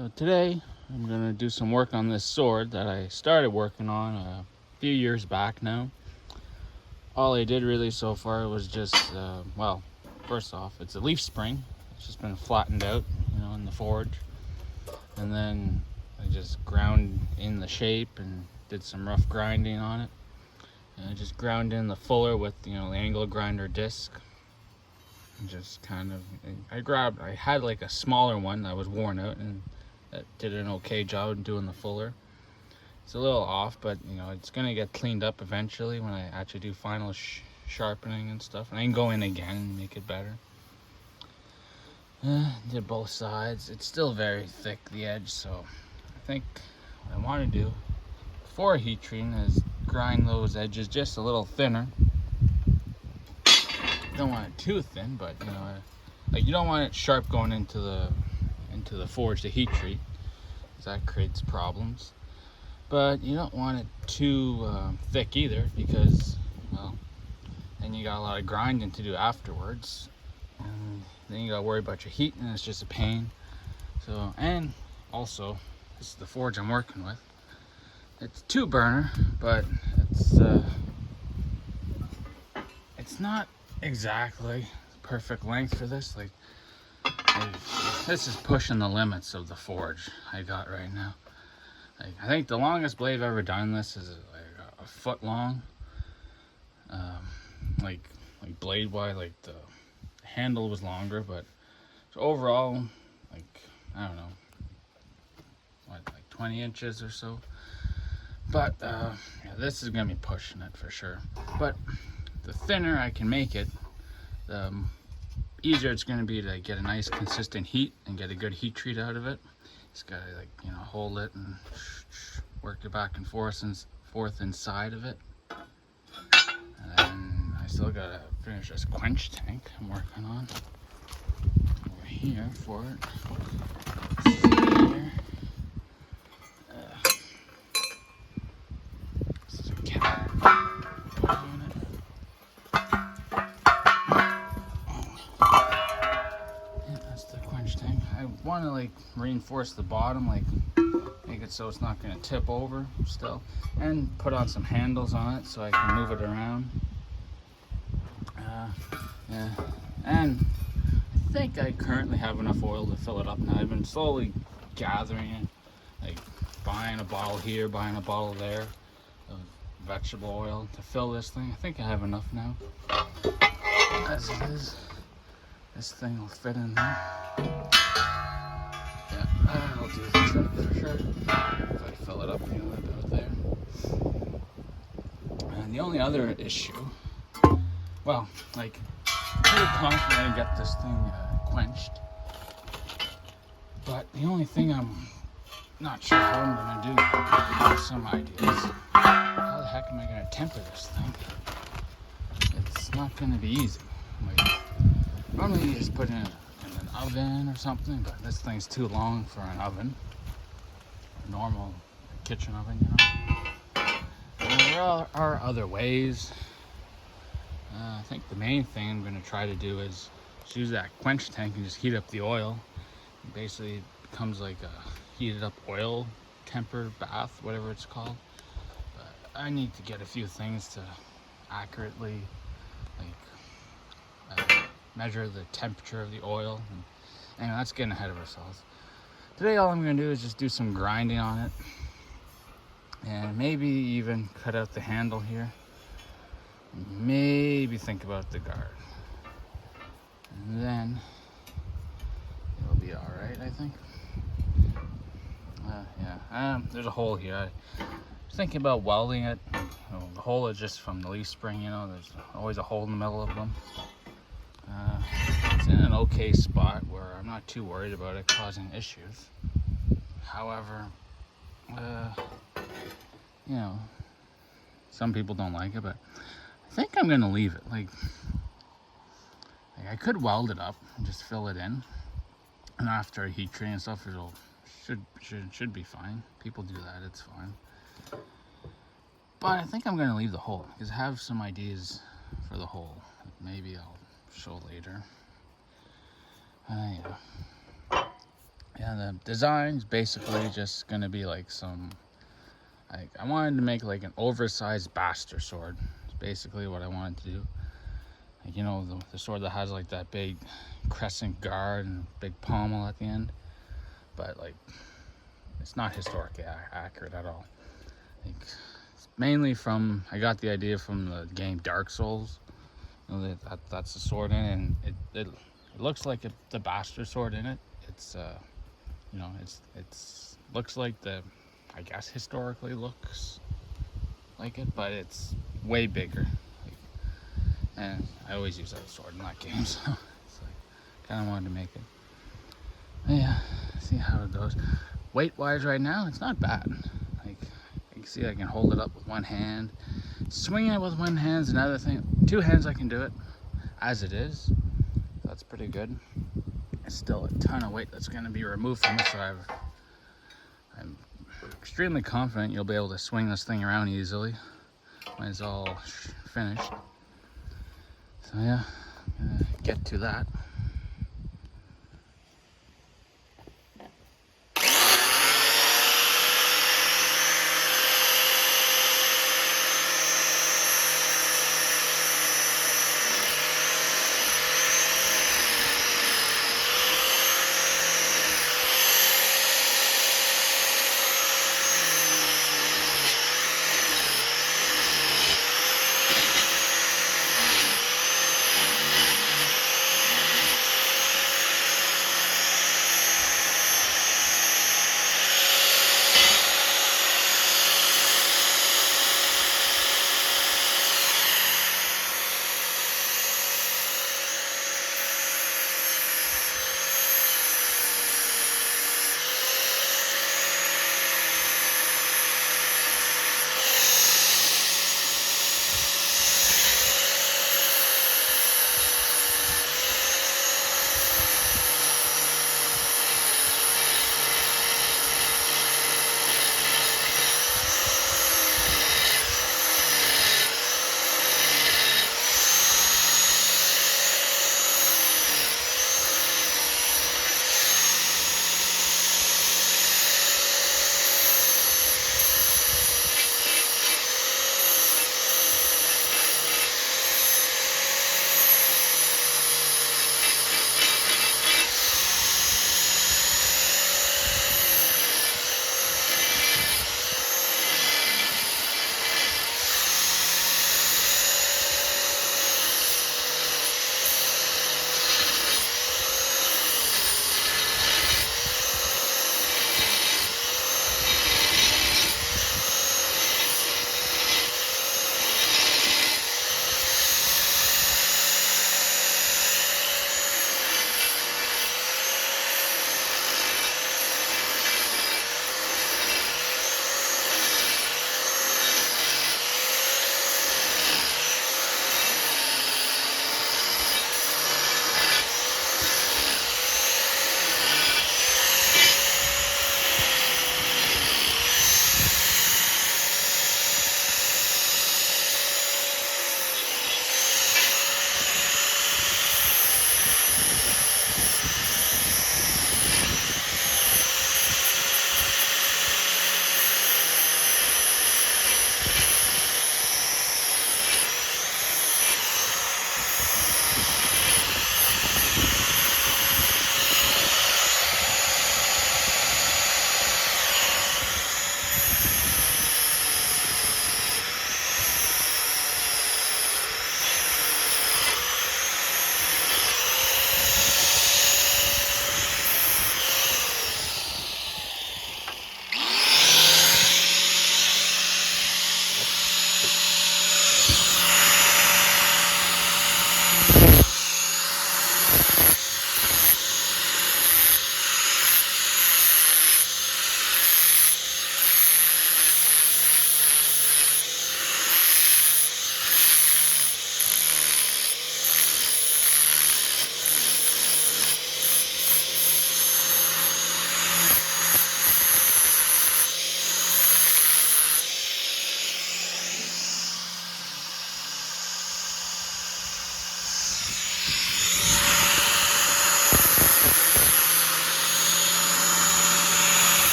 So today I'm going to do some work on this sword that I started working on a few years back now. All I did really so far was just, first off, it's a leaf spring. It's just been flattened out, in the forge. And then I just ground in the shape and did some rough grinding on it. And I just ground in the fuller with, the angle grinder disc. And just kind of, I had like a smaller one that was worn out and that did an okay job in doing the fuller. It's a little off, but it's gonna get cleaned up eventually when I actually do final sharpening and stuff, and I can go in again and make it better. Did both sides. It's still very thick, the edge, so I think what I want to do before heat treating is grind those edges just a little thinner. Don't want it too thin, but you don't want it sharp going into the forge to heat treat, because that creates problems. But you don't want it too thick either, because then you got a lot of grinding to do afterwards, and then you gotta worry about your heat, and it's just a pain. So, and also, this is the forge I'm working with. It's 2 burner, but it's not exactly the perfect length for this. This is pushing the limits of the forge I got right now. I think the longest blade I've ever done this is like a foot long. Like blade wise, like the handle was longer, but so overall, I don't know, like 20 inches or so. But this is gonna be pushing it for sure. But the thinner I can make it, the easier it's gonna be to get a nice consistent heat and get a good heat treat out of it. Just gotta hold it and work it back and forth inside of it. And then I still gotta finish this quench tank I'm working on over here for it. Let's see here. This is a cat on it. Yeah, that's the quench tank. I want to reinforce the bottom, make it so it's not going to tip over still, and put on some handles on it so I can move it around. Yeah, and I think I currently have enough oil to fill it up now. I've been slowly gathering it, buying a bottle here, buying a bottle there of vegetable oil to fill this thing. I think I have enough now. As it is, this thing will fit in there. Yeah, that'll do the trick for sure. If I fill it up a little bit there. And the only other issue, I'm pretty confident I got this thing quenched. But the only thing I'm not sure how I'm gonna do, I have some ideas. How the heck am I gonna temper this thing? It's not gonna be easy. Normally you just put it in an oven or something, but this thing's too long for an oven. A normal kitchen oven, And there are other ways. I think the main thing I'm going to try to do is just use that quench tank and just heat up the oil. Basically, it becomes like a heated up oil tempered bath, whatever it's called. But I need to get a few things to accurately measure the temperature of the oil. And anyway, that's getting ahead of ourselves. Today all I'm going to do is just do some grinding on it, and maybe even cut out the handle here. Maybe think about the guard, and then it'll be all right, I think. There's a hole here. I was thinking about welding it. The hole is just from the leaf spring, there's always a hole in the middle of them. It's in an okay spot where I'm not too worried about it causing issues. However, some people don't like it, but I think I'm gonna leave it. I could weld it up and just fill it in, and after a heat treat and stuff, it'll should be fine. People do that; it's fine. But I think I'm gonna leave the hole because I have some ideas for the hole. Maybe I'll show later. Yeah, the design's basically just gonna be like some, like, I wanted to make like an oversized bastard sword. It's basically what I wanted to do. Like, you know, the sword that has like that big crescent guard and big pommel at the end. But like, it's not historically accurate at all. Like, it's mainly from, I got the idea from the game Dark Souls. You know, that's the sword in it, and it looks like the bastard sword in it. It's you know, it's looks like the, I guess historically looks like it, but it's way bigger. Like, and I always use that sword in that game, so it's like, kind of wanted to make it. But yeah, see how it goes. Weight wise, right now, it's not bad. Like, you can see I can hold it up with one hand. Swinging it with one hand's another thing. Two hands I can do it as it is. That's pretty good. It's still a ton of weight that's going to be removed from it, so I'm extremely confident you'll be able to swing this thing around easily when it's all finished. So yeah, I'm gonna get to that.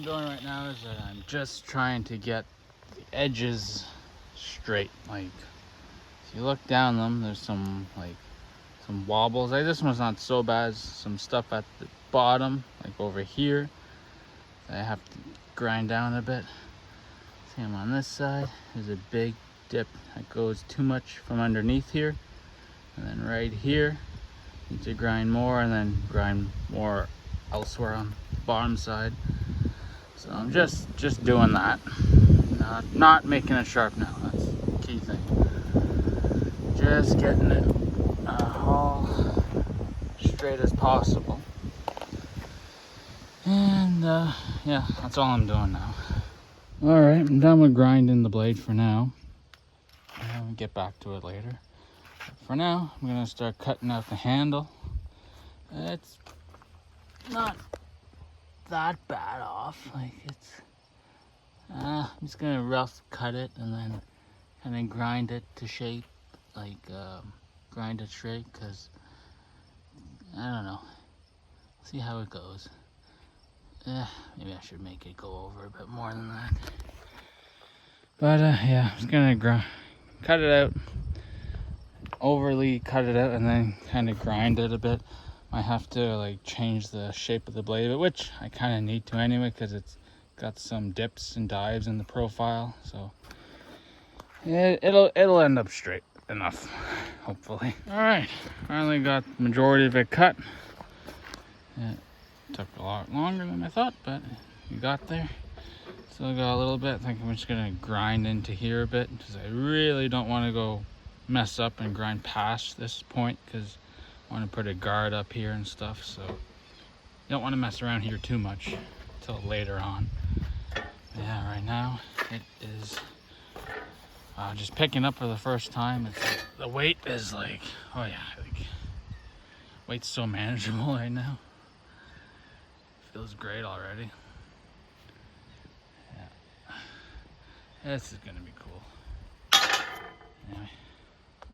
doing right now is that I'm just trying to get the edges straight. Like, if you look down them, there's some wobbles. Like, this one's not so bad. Some stuff at the bottom, like over here, that I have to grind down a bit. Same on this side. There's a big dip that goes too much from underneath here, and then right here need to grind more, and then grind more elsewhere on the bottom side. So I'm just doing that, not making it sharp now. That's the key thing. Just getting it all straight as possible, and yeah, that's all I'm doing now. All right, I'm done with grinding the blade for now. I'll get back to it later. For now, I'm gonna start cutting out the handle. It's not that bad off. Like, it's I'm just gonna rough cut it and then kind of grind it to shape, like grind it straight, because I don't know, see how it goes. Maybe I should make it go over a bit more than that, but yeah, I'm just gonna cut it out, overly cut it out, and then kind of grind it a bit. I have to like change the shape of the blade, which I kind of need to anyway, because it's got some dips and dives in the profile. So yeah, it'll end up straight enough, hopefully. All right, finally got the majority of it cut. It took a lot longer than I thought, but we got there. Still got a little bit. I think I'm just gonna grind into here a bit, because I really don't want to go mess up and grind past this point, because I want to put a guard up here and stuff, so you don't want to mess around here too much until later on. Yeah, right now it is just picking up for the first time. The weight is like, oh yeah, like, weight's so manageable right now. Feels great already. Yeah, this is gonna be cool. Anyway.